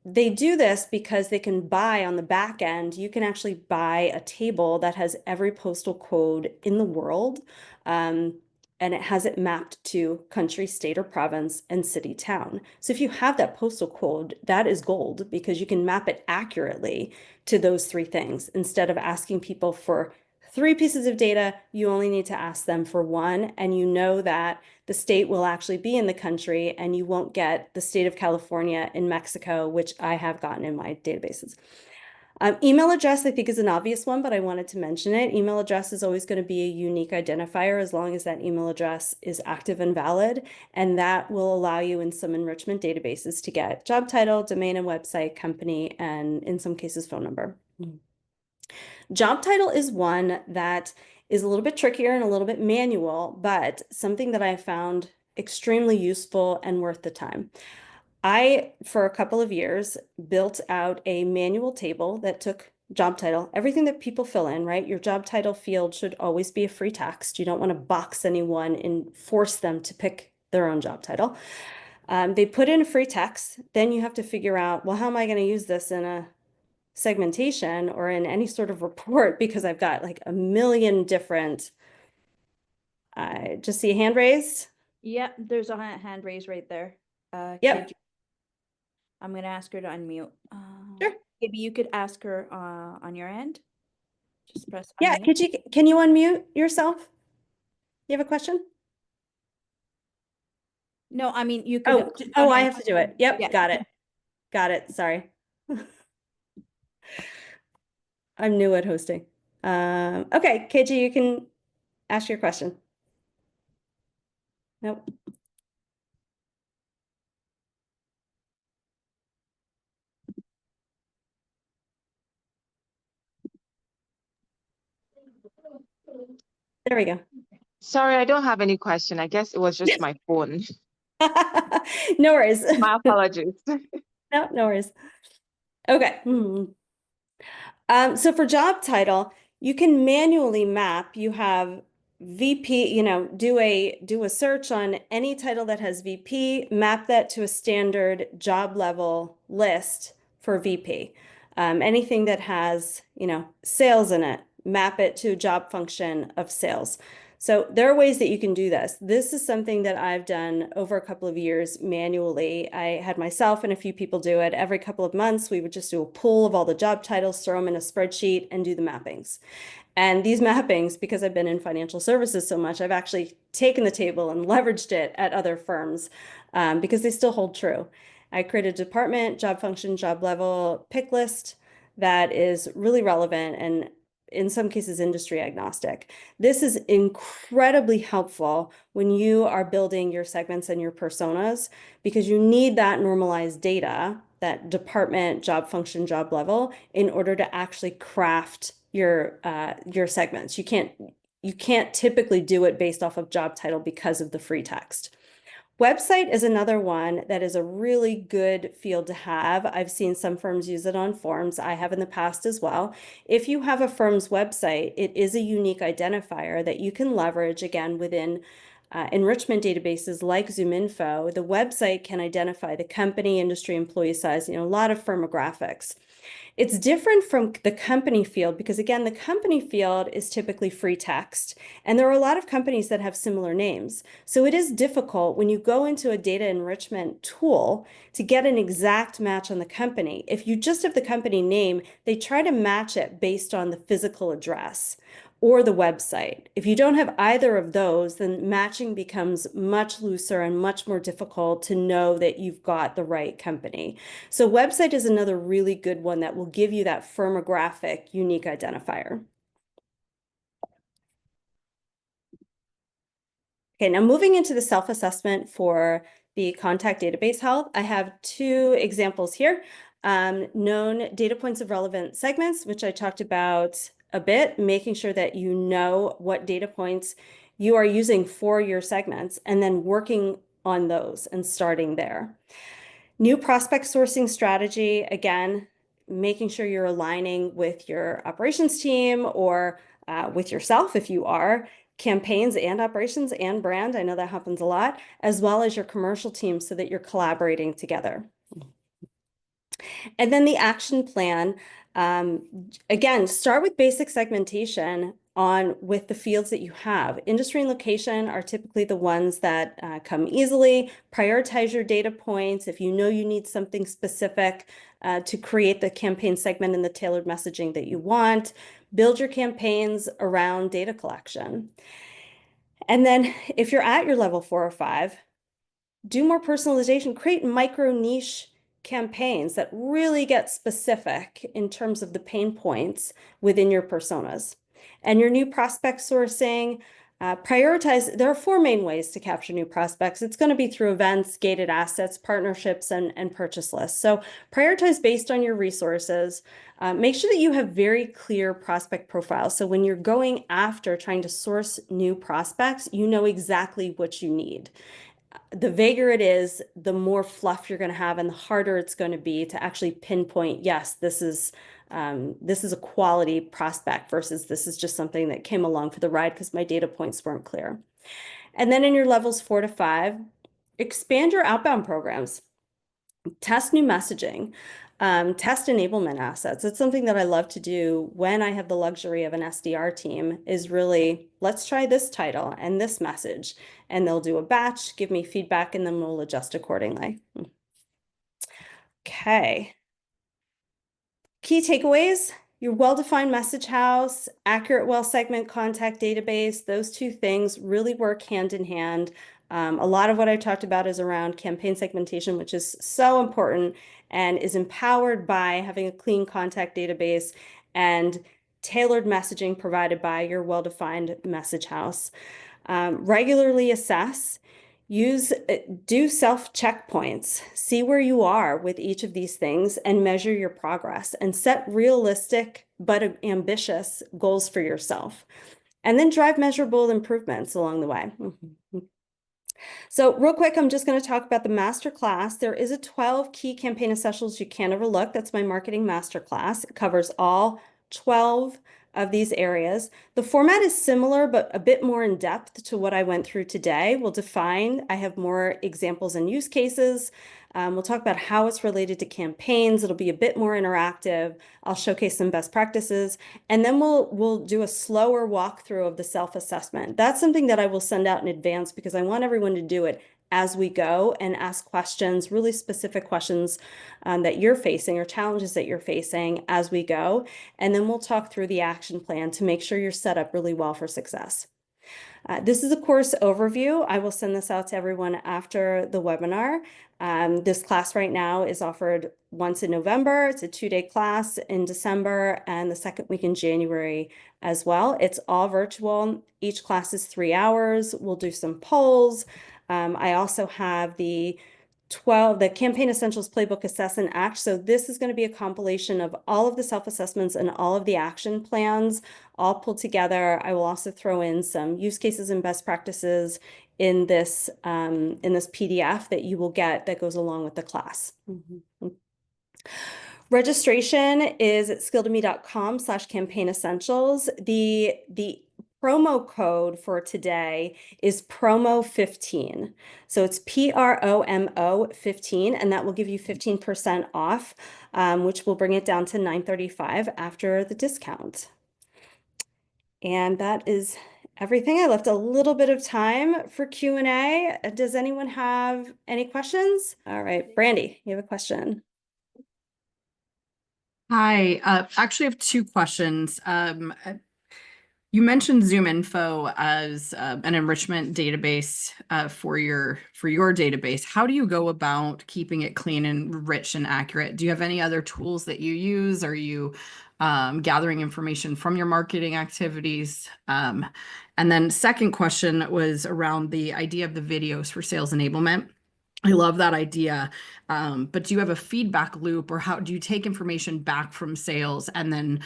Speaker 1: they do this because they can buy on the back end. You can actually buy a table that has every postal code in the world, um, and it has it mapped to country, state, or province, and city, town. So if you have that postal code, that is gold because you can map it accurately to those three things. Instead of asking people for three pieces of data, you only need to ask them for one, and you know that the state will actually be in the country and you won't get the state of California in Mexico, which I have gotten in my databases. Email address, I think, is an obvious one, but I wanted to mention it. Email address is always going to be a unique identifier as long as that email address is active and valid. And that will allow you in some enrichment databases to get job title, domain and website, company, and in some cases, phone number. Job title is one that is a little bit trickier and a little bit manual, but something that I found extremely useful and worth the time. I, for a couple of years, built out a manual table that took job title, everything that people fill in, right? Your job title field should always be a free text. You don't want to box anyone and force them to pick their own job title. They put in a free text. Then you have to figure out, well, how am I going to use this in a segmentation or in any sort of report? Because I've got like a million different, I just see a hand raised.
Speaker 2: Yeah, there's a hand raised right there.
Speaker 1: Yep.
Speaker 2: KG. I'm gonna ask her to unmute.
Speaker 1: Sure.
Speaker 2: Maybe you could ask her on your end. Just press
Speaker 1: Yeah,
Speaker 2: unmute.
Speaker 1: can you unmute yourself? You have a question?
Speaker 2: No, I mean you could
Speaker 1: Oh,
Speaker 2: click on
Speaker 1: I
Speaker 2: it.
Speaker 1: have to do it. Yep,
Speaker 2: Yeah.
Speaker 1: got it. Got it. Sorry. I'm new at hosting. Okay, KG, you can ask your question. Nope. There we go.
Speaker 3: Sorry, I don't have any question. I guess it was just my phone.
Speaker 1: No worries.
Speaker 3: My apologies.
Speaker 1: No, no worries. Okay. So for job title, you can manually map. You have VP, do a search on any title that has VP, map that to a standard job level list for VP. Anything that has, sales in it, map it to a job function of sales. So there are ways that you can do this. This is something that I've done over a couple of years manually. I had myself and a few people do it. Every couple of months, we would just do a pool of all the job titles, throw them in a spreadsheet, and do the mappings. And these mappings, because I've been in financial services so much, I've actually taken the table and leveraged it at other firms because they still hold true. I created a department, job function, job level pick list that is really relevant and in some cases industry agnostic. This is incredibly helpful when you are building your segments and your personas because you need that normalized data, that department, job function, job level, in order to actually craft your segments. You can't typically do it based off of job title because of the free text. Website is another one that is a really good field to have. I've seen some firms use it on forms. I have in the past as well. If you have a firm's website, it is a unique identifier that you can leverage again within enrichment databases like ZoomInfo. The website can identify the company, industry, employee size, a lot of firmographics. It's different from the company field because, again, the company field is typically free text, and there are a lot of companies that have similar names. So it is difficult when you go into a data enrichment tool to get an exact match on the company. If you just have the company name, they try to match it based on the physical address or the website. If you don't have either of those, then matching becomes much looser and much more difficult to know that you've got the right company. So website is another really good one that will give you that firmographic unique identifier. Okay, now moving into the self-assessment for the contact database health, I have two examples here. Known data points of relevant segments, which I talked about a bit, making sure that you know what data points you are using for your segments and then working on those and starting there. New prospect sourcing strategy, again, making sure you're aligning with your operations team or with yourself if you are, campaigns and operations and brand. I know that happens a lot, as well as your commercial team so that you're collaborating together. And then the action plan, again, start with basic segmentation on with the fields that you have. Industry and location are typically the ones that come easily. Prioritize your data points. If you know you need something specific to create the campaign segment and the tailored messaging that you want, build your campaigns around data collection. And then if you're at your level 4 or 5, do more personalization, create micro niche campaigns that really get specific in terms of the pain points within your personas. And your new prospect sourcing, prioritize. There are 4 main ways to capture new prospects. It's going to be through events, gated assets, partnerships, and purchase lists. So prioritize based on your resources. Make sure that you have very clear prospect profiles. So when you're going after trying to source new prospects, you know exactly what you need. The vaguer it is, the more fluff you're going to have, and the harder it's going to be to actually pinpoint, yes, this is a quality prospect versus this is just something that came along for the ride because my data points weren't clear. And then in your levels 4 to 5, expand your outbound programs. Test new messaging, test enablement assets. It's something that I love to do when I have the luxury of an SDR team is really, let's try this title and this message. And they'll do a batch, give me feedback, and then we'll adjust accordingly. Okay. Key takeaways, your well-defined message house, accurate well-segment contact database, those 2 things really work hand in hand. A lot of what I talked about is around campaign segmentation, which is so important and is empowered by having a clean contact database and tailored messaging provided by your well-defined message house. Regularly assess. Do self checkpoints, see where you are with each of these things and measure your progress and set realistic but ambitious goals for yourself. And then drive measurable improvements along the way. So real quick, I'm just going to talk about the masterclass. There is a 12 key campaign essentials you can't overlook. That's my marketing masterclass. It covers all 12 of these areas. The format is similar, but a bit more in depth to what I went through today. I have more examples and use cases. We'll talk about how it's related to campaigns. It'll be a bit more interactive. I'll showcase some best practices, and then we'll do a slower walkthrough of the self-assessment. That's something that I will send out in advance because I want everyone to do it as we go and ask questions, really specific questions that you're facing or challenges that you're facing as we go. And then we'll talk through the action plan to make sure you're set up really well for success. This is a course overview. I will send this out to everyone after the webinar. This class right now is offered once in November. It's a 2-day class in December and the second week in January as well. It's all virtual. Each class is 3 hours. We'll do some polls. I also have the Campaign Essentials Playbook Assess and Act. So this is going to be a compilation of all of the self-assessments and all of the action plans all pulled together. I will also throw in some use cases and best practices in this PDF that you will get that goes along with the class. Registration is at skilledme.com/campaign essentials. The promo code for today is promo15. So it's PROMO 15, and that will give you 15% off, which will bring it down to $935 after the discount. And that is everything. I left a little bit of time for Q&A. Does anyone have any questions? All right, Brandy, you have a question.
Speaker 4: Hi, actually I have 2 questions. You mentioned ZoomInfo as an enrichment database for your database. How do you go about keeping it clean and rich and accurate? Do you have any other tools that you use? Are you gathering information from your marketing activities? And then second question was around the idea of the videos for sales enablement. I love that idea. But do you have a feedback loop, or how do you take information back from sales and then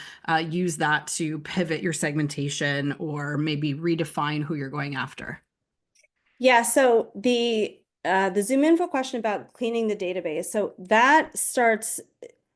Speaker 4: use that to pivot your segmentation or maybe redefine who you're going after?
Speaker 1: Yeah, so the ZoomInfo question about cleaning the database. So that starts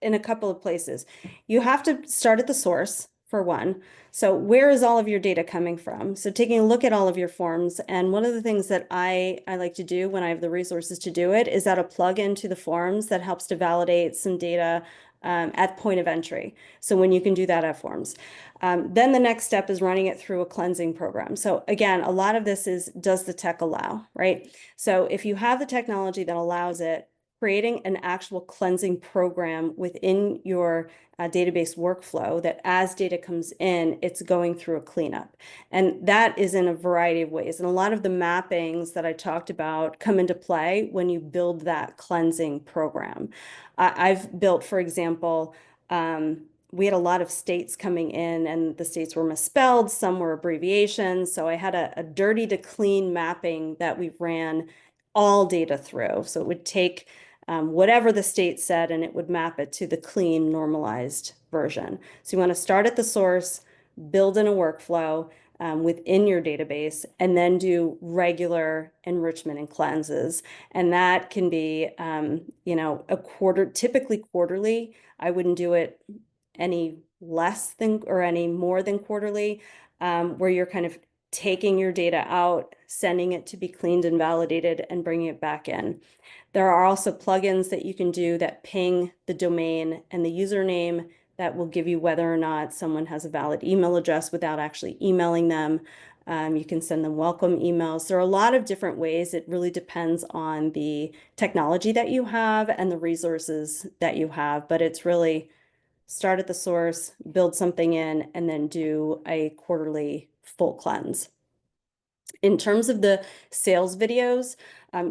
Speaker 1: in a couple of places. You have to start at the source. for one. So where is all of your data coming from? So taking a look at all of your forms, and one of the things that I like to do when I have the resources to do it is add a plugin to the forms that helps to validate some data at point of entry. So when you can do that at forms. Then the next step is running it through a cleansing program. So again, a lot of this is, does the tech allow, right? So if you have the technology that allows it, creating an actual cleansing program within your database workflow that as data comes in, it's going through a cleanup. And that is in a variety of ways. And a lot of the mappings that I talked about come into play when you build that cleansing program. I've built, for example, we had a lot of states coming in and the states were misspelled, some were abbreviations. So I had a dirty to clean mapping that we ran all data through. So it would take whatever the state said and it would map it to the clean normalized version. So you want to start at the source, build in a workflow within your database, and then do regular enrichment and cleanses. And that can be, typically quarterly. I wouldn't do it any less than or any more than quarterly, where you're kind of taking your data out, sending it to be cleaned and validated, and bringing it back in. There are also plugins that you can do that ping the domain and the username that will give you whether or not someone has a valid email address without actually emailing them. You can send them welcome emails. There are a lot of different ways. It really depends on the technology that you have and the resources that you have, but it's really start at the source, build something in, and then do a quarterly full cleanse. In terms of the sales videos,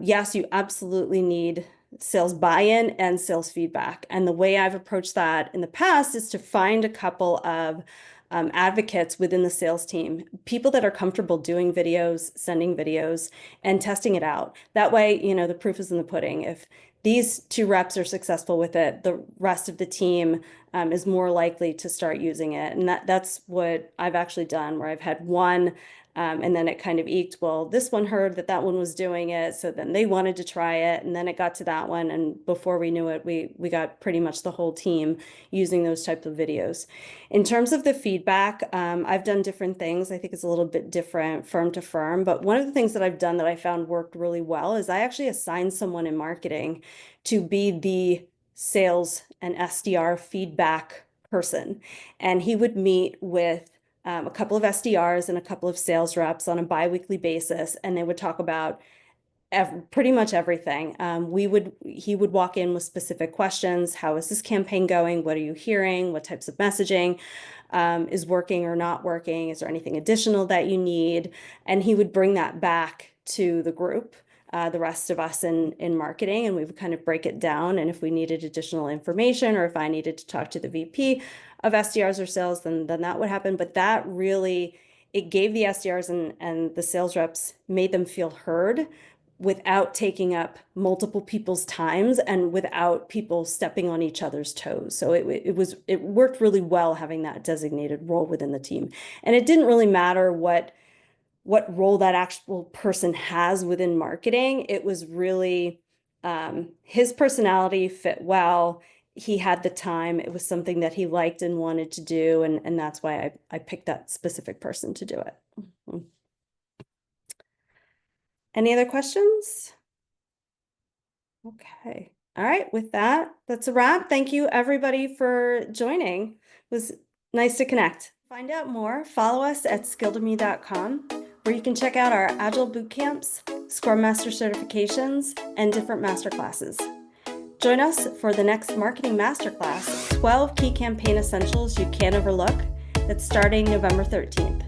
Speaker 1: yes, you absolutely need sales buy-in and sales feedback. And the way I've approached that in the past is to find a couple of advocates within the sales team, people that are comfortable doing videos, sending videos, and testing it out. That way, the proof is in the pudding. If these 2 reps are successful with it, the rest of the team is more likely to start using it. And that's what I've actually done, where I've had one and then it kind of eked, well, this one heard that one was doing it. So then they wanted to try it. And then it got to that one. And before we knew it, we got pretty much the whole team using those types of videos. In terms of the feedback, I've done different things. I think it's a little bit different firm to firm. But one of the things that I've done that I found worked really well is I actually assigned someone in marketing to be the sales and SDR feedback person. And he would meet with a couple of SDRs and a couple of sales reps on a bi-weekly basis, and they would talk about pretty much everything. He would walk in with specific questions. How is this campaign going? What are you hearing? What types of messaging is working or not working? Is there anything additional that you need? And he would bring that back to the group, the rest of us in marketing, and we would kind of break it down. And if we needed additional information, or if I needed to talk to the VP of SDRs or sales, then that would happen. But that really, it gave the SDRs and the sales reps, made them feel heard without taking up multiple people's times and without people stepping on each other's toes. So it worked really well having that designated role within the team. And it didn't really matter what role that actual person has within marketing. It was really his personality fit well. He had the time. It was something that he liked and wanted to do. And that's why I picked that specific person to do it. Any other questions? Okay. All right. With that, that's a wrap. Thank you, everybody, for joining. It was nice to connect. Find out more, follow us at skilledme.com, where you can check out our Agile bootcamps, Scrum Master certifications, and different masterclasses. Join us for the next Marketing Masterclass, 12 Key Campaign Essentials You Can't Overlook, that's starting November 13th.